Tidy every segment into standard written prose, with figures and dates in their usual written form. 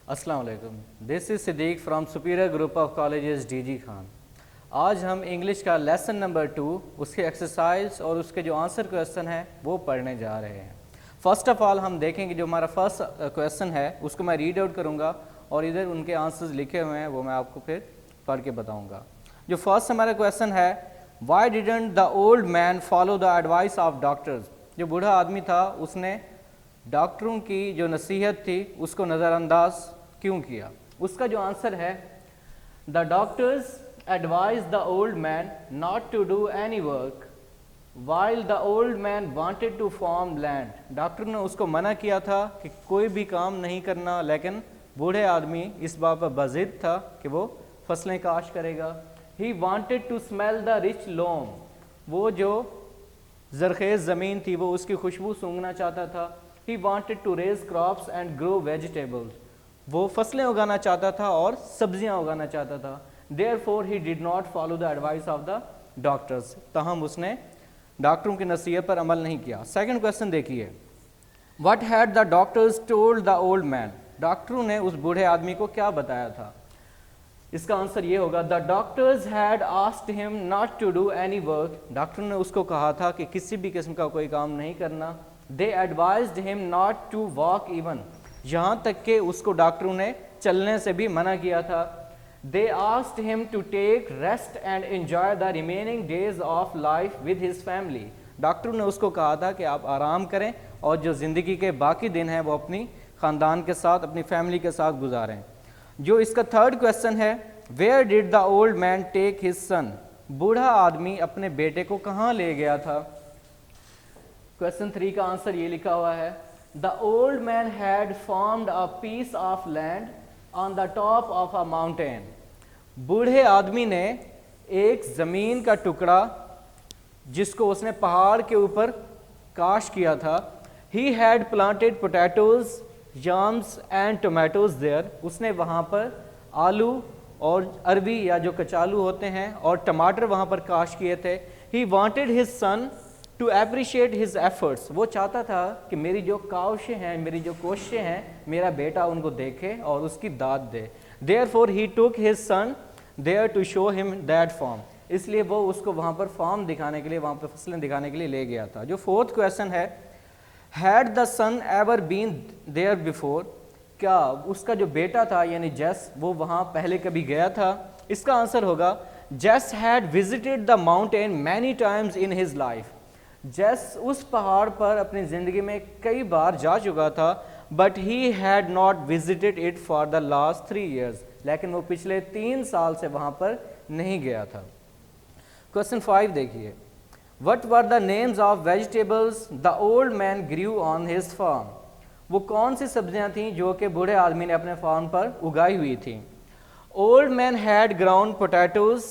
अस्सलाम वालेकुम। This is Siddique from superior group of colleges DG Khan. आज हम इंग्लिश का लेसन नंबर 2 उसके एक्सरसाइज और उसके जो आंसर क्वेश्चन है वो पढ़ने जा रहे हैं। फ़र्स्ट ऑफ़ ऑल हम देखेंगे जो हमारा फर्स्ट क्वेश्चन है उसको मैं रीड आउट करूँगा और इधर उनके आंसर्स लिखे हुए हैं वो मैं आपको फिर पढ़ के बताऊँगा। जो फर्स्ट हमारा क्वेश्चन है, Y didn't the old man follow the advice of doctors. जो बूढ़ा आदमी था उसने डॉक्टरों की जो नसीहत थी उसको नज़रअंदाज क्यों किया। उसका जो आंसर है, the doctors advise the old man not to do any work while the old man wanted to farm land. Doctor ने उसको मना किया था कि कोई भी काम नहीं करना, लेकिन बूढ़े आदमी इस बात पर बज़िद था कि वो फसलें काश करेगा। He wanted to smell the rich loam. वो जो ज़रखेज़ ज़मीन थी वो उसकी खुशबू सूंघना चाहता था। He wanted to raise crops and grow vegetables. वो फसलें उगाना चाहता था और सब्जियां उगाना चाहता था। Therefore he did not follow the advice of the doctors. ताहम उसने डॉक्टरों की नसीहत पर अमल नहीं किया। सेकंड क्वेश्चन देखिए, what had the doctors told the old man. डॉक्टरों ने उस बूढ़े आदमी को क्या बताया था। इसका आंसर ये होगा, the doctors had asked him not to do any work. Doctor ने उसको कहा था कि किसी भी किस्म का कोई काम नहीं करना। They advised him not to walk even. यहाँ तक कि उसको डॉक्टरों ने चलने से भी मना किया था। They asked him to take rest and enjoy the remaining days of life with his family. डॉक्टरों ने उसको कहा था कि आप आराम करें और जो ज़िंदगी के बाकी दिन हैं वो अपनी ख़ानदान के साथ, अपनी फैमिली के साथ गुजारें। जो इसका थर्ड क्वेश्चन है, where did the old man take his son. बूढ़ा आदमी अपने बेटे को कहाँ ले गया था। क्वेश्चन 3 का आंसर ये लिखा हुआ है, the old man had formed a piece of land on the top of a mountain. बूढ़े आदमी ने एक ज़मीन का टुकड़ा जिसको उसने पहाड़ के ऊपर काश किया था। He had planted potatoes yams and tomatoes there. उसने वहाँ पर आलू और अरबी या जो कचालू होते हैं और टमाटर वहाँ पर काश किए थे। He wanted his son to appreciate his efforts. वो चाहता था कि मेरी जो काविशें हैं, मेरी जो कोशिशें हैं, मेरा बेटा उनको देखे और उसकी दाद दे। Therefore he took his son there to show him that farm. इसलिए वो उसको वहाँ पर फॉर्म दिखाने के लिए, वहाँ पर फसलें दिखाने के लिए ले गया था। जो फोर्थ क्वेश्चन है, had the son ever been there before. क्या उसका जो बेटा था यानी जेस वो वहाँ पहले कभी गया था। इसका आंसर होगा, जेस had visited the mountain many times in his life. जेस उस पहाड़ पर अपनी ज़िंदगी में कई बार जा चुका था, but he had not visited it for the last 3 years। लेकिन वो पिछले 3 साल से वहाँ पर नहीं गया था। क्वेश्चन 5 देखिए, what were the names of vegetables the old man grew on his farm. वो कौन सी सब्जियां थीं जो कि बूढ़े आदमी ने अपने फार्म पर उगाई हुई थी। Old man had ground potatoes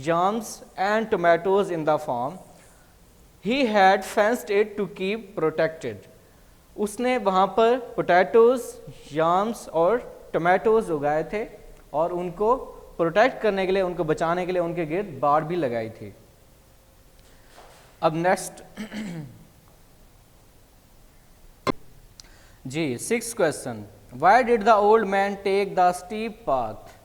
yams and tomatoes in the farm. He had fenced it to keep protected। उसने वहाँ पर पोटैटोज, याम्स और टमाटोज उगाए थे और उनको प्रोटेक्ट करने के लिए, उनको बचाने के लिए उनके गिर्द बाड़ भी लगाई थी। अब नेक्स्ट जी 6th question, why did the old man take the steep path.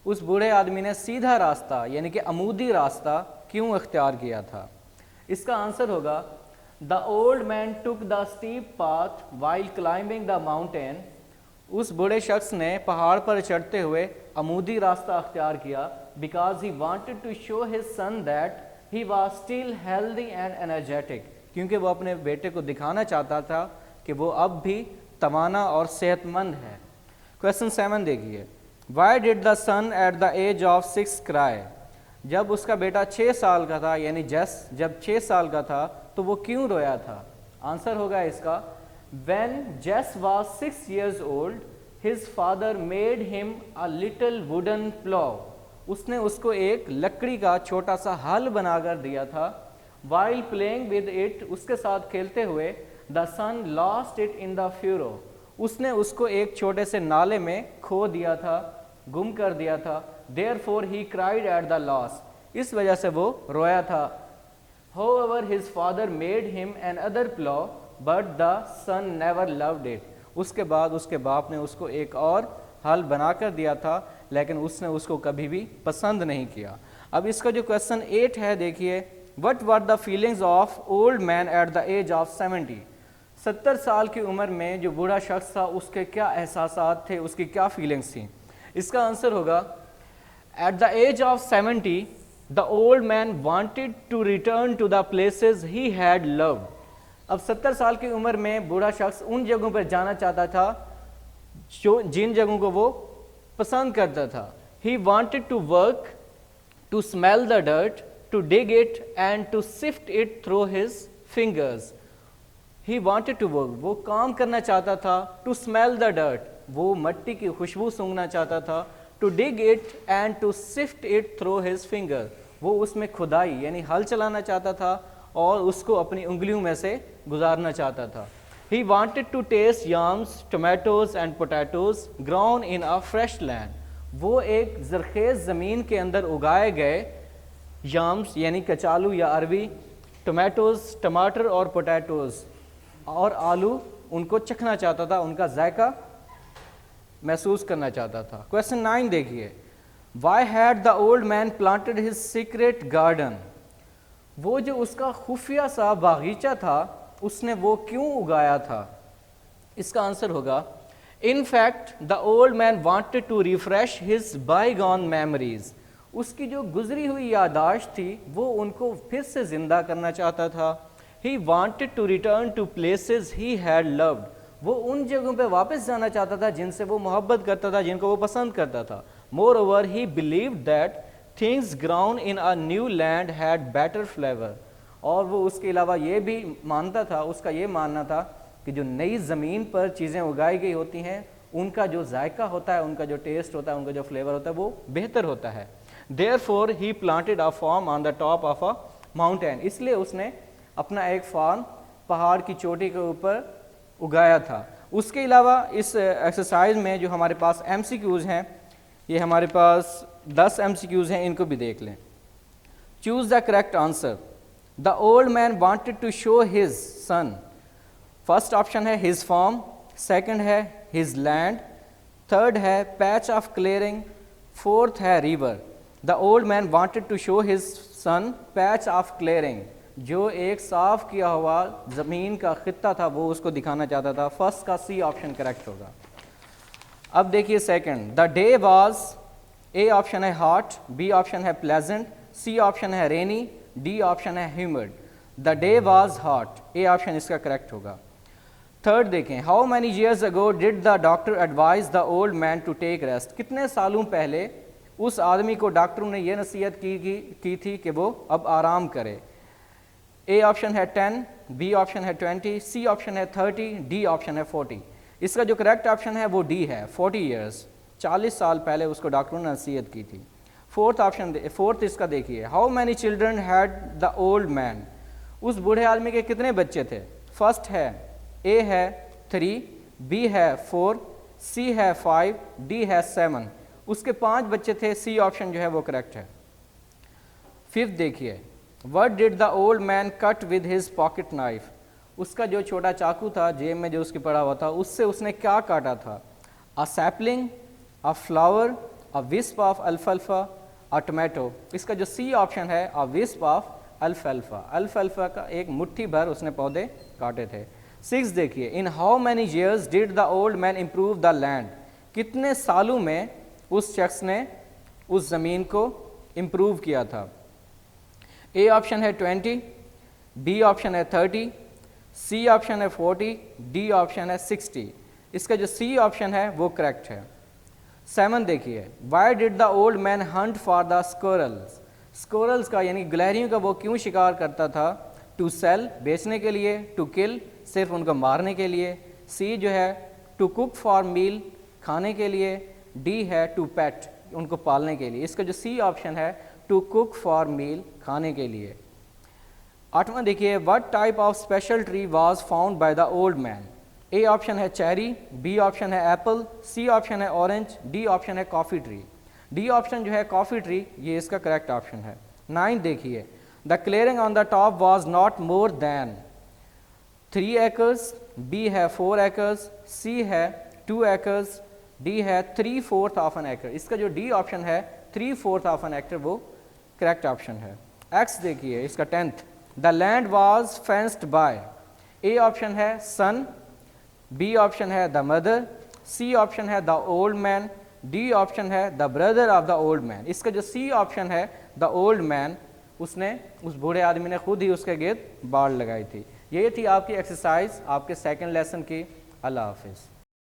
उस बूढ़े आदमी ने सीधा रास्ता यानी कि अमूदी रास्ता क्यों इख्तियार किया था। इसका आंसर होगा, the old man took the steep path while climbing the mountain. उस बूढ़े शख्स ने पहाड़ पर चढ़ते हुए अमूदी रास्ता अख्तियार किया, because he wanted to show his son that he was still healthy and energetic. क्योंकि वो अपने बेटे को दिखाना चाहता था कि वो अब भी तवाना और सेहतमंद है। क्वेश्चन 7 देखिए, why did the son at the age of 6 cry. जब उसका बेटा 6 साल का था यानी जेस जब 6 साल का था तो वो क्यों रोया था। आंसर होगा इसका, व्हेन जेस was 6 years old his father made him a little wooden plough. उसने उसको एक लकड़ी का छोटा सा हल बनाकर दिया था। वाइल प्लेइंग विद इट, उसके साथ खेलते हुए, the son lost it in the furrow. उसने उसको एक छोटे से नाले में खो दिया था, गुम कर दिया था। Therefore he cried at the loss। इस वजह से वो रोया था। However his father made him another plow but the son never loved it। उसके बाद उसके बाप ने उसको एक और हल बना कर दिया था, लेकिन उसने उसको कभी भी पसंद नहीं किया। अब इसका जो क्वेश्चन 8 है, देखिए, what were the feelings of old man at the age of 70। 70 साल की उम्र में जो बूढ़ा शख्स था उसके क्या एहसासात थे, उसकी क्या फीलिंग्स थी। इसका आंसर होगा at the age of 70 the old man wanted to return to the places he had loved. अब 70 साल की उम्र में बूढ़ा शख्स उन जगहों पर जाना चाहता था जो जिन जगहों को वो पसंद करता था। He wanted to work, to smell the dirt, to dig it and to sift it through his fingers. He wanted to work, वो काम करना चाहता था। टू स्मेल द डर्ट, वो मिट्टी की खुशबू सूंघना चाहता था। To dig it and to sift it through his finger, वो उसमें खुदाई यानी हल चलाना चाहता था और उसको अपनी उंगलियों में से गुजारना चाहता था। He wanted to taste yams, tomatoes and potatoes grown in a fresh land. वो एक ज़रख़ेज़ ज़मीन के अंदर उगाए गए याम्स यानी कचालू या अरबी, टमाटोज़ टमाटर और पोटैटोज़ और आलू उनको चखना चाहता था, उनका जायका महसूस करना चाहता था। क्वेश्चन 9 देखिए, Why had the old man planted his secret garden? वो जो उसका खुफिया सा बागीचा था उसने वो क्यों उगाया था। इसका आंसर होगा in fact the old man wanted to refresh his bygone memories. उसकी जो गुजरी हुई यादाश्त थी वो उनको फिर से जिंदा करना चाहता था। He wanted to return to places he had loved, वो उन जगहों पे वापस जाना चाहता था जिनसे वो मोहब्बत करता था, जिनको वो पसंद करता था। More over he believed that things ground in a new land had better flavour, और वो उसके अलावा ये भी मानता था, उसका ये मानना था कि जो नई ज़मीन पर चीज़ें उगाई गई होती हैं उनका जो जायका होता है, उनका जो टेस्ट होता है, उनका जो फ्लेवर होता है वो बेहतर होता है। Therefore he planted a farm on the top of a mountain, इसलिए उसने अपना एक फार्म पहाड़ की चोटी के ऊपर उगाया था। उसके अलावा इस एक्सरसाइज में जो हमारे पास MCQs हैं, ये हमारे पास 10 MCQs हैं, इनको भी देख लें। Choose the correct answer. The old man wanted to show his son. First option है हिज फार्म, सेकंड है हिज लैंड, थर्ड है पैच ऑफ क्लियरिंग, फोर्थ है river. The old man wanted to show his son patch of clearing, जो एक साफ किया हुआ ज़मीन का खित्ता था वो उसको दिखाना चाहता था। फर्स्ट का सी ऑप्शन करेक्ट होगा। अब देखिए second, the day was, A option है हॉट, बी ऑप्शन है प्लेजेंट, सी ऑप्शन है रेनी, डी ऑप्शन है humid. The day was hot, A option इसका करेक्ट होगा। थर्ड देखें, how many years ago did the doctor advise the old man to take rest. कितने सालों पहले उस आदमी को डॉक्टरों ने यह नसीहत की थी कि वो अब आराम करे। ए ऑप्शन है 10, बी ऑप्शन है 20, सी ऑप्शन है 30, डी ऑप्शन है 40। इसका जो करेक्ट ऑप्शन है वो डी है, 40 ईयर्स, 40 साल पहले उसको डॉक्टरों ने नसीहत की थी। फोर्थ इसका देखिए, how many children had the old man. उस बूढ़े आदमी के कितने बच्चे थे। फर्स्ट है ए है 3, बी है 4, सी है 5, डी है 7। उसके 5 बच्चे थे, सी ऑप्शन जो है वो करेक्ट है। फिफ्थ देखिए, what did the old man cut with his pocket knife. उसका जो छोटा चाकू था जेब में जो उसके पड़ा हुआ था उससे उसने क्या काटा था। A sapling, a flower, a wisp of अल्फाल्फा, अ टोमेटो। इसका जो सी ऑप्शन है अ विस्प ऑफ अल्फाल्फा, अल्फाल्फा का एक मुट्ठी भर उसने पौधे काटे थे। 6 देखिए, in how many years did the old man improve the land. कितने सालों में उस शख्स ने उस ज़मीन को इम्प्रूव किया था। ए ऑप्शन है 20, बी ऑप्शन है 30, सी ऑप्शन है 40, डी ऑप्शन है 60। इसका जो सी ऑप्शन है वो करेक्ट है। 7 देखिए, why did the old man Hunt for the squirrels. Squirrels का यानी गिलहरियों का वो क्यों शिकार करता था। टू सेल, बेचने के लिए, टू किल, सिर्फ उनको मारने के लिए, सी जो है टू कुक फॉर मील, खाने के लिए, डी है टू पेट, उनको पालने के लिए। इसका जो सी ऑप्शन है टू कुक फॉर मील, खाने के लिए। 8वां देखिए, what type of special tree was found by the old man. A option है चेरी, बी ऑप्शन है एप्पल, सी ऑप्शन है ऑरेंज, डी ऑप्शन है कॉफ़ी ट्री। डी ऑप्शन जो है कॉफ़ी ट्री, ये इसका करेक्ट ऑप्शन है। 9 देखिए, the clearing on the top was not more than 3 acres, B है 4 एकर्स, सी है 2 एकर्स, डी है 3/4 ऑफ एन एकड़। इसका जो डी ऑप्शन है 3/4 ऑफ एन एकड़ वो करेक्ट ऑप्शन है। एक्स देखिए इसका 10th, the land was fenced by, A option है सन, बी ऑप्शन है द मदर, सी ऑप्शन है the old man, D option है the brother of the old man. इसका जो सी ऑप्शन है द ओल्ड मैन, उसने उस बूढ़े आदमी ने खुद ही उसके गिर्द बाड़ लगाई थी। ये थी आपकी एक्सरसाइज आपके सेकंड लेसन की। अल्लाह हाफिज़।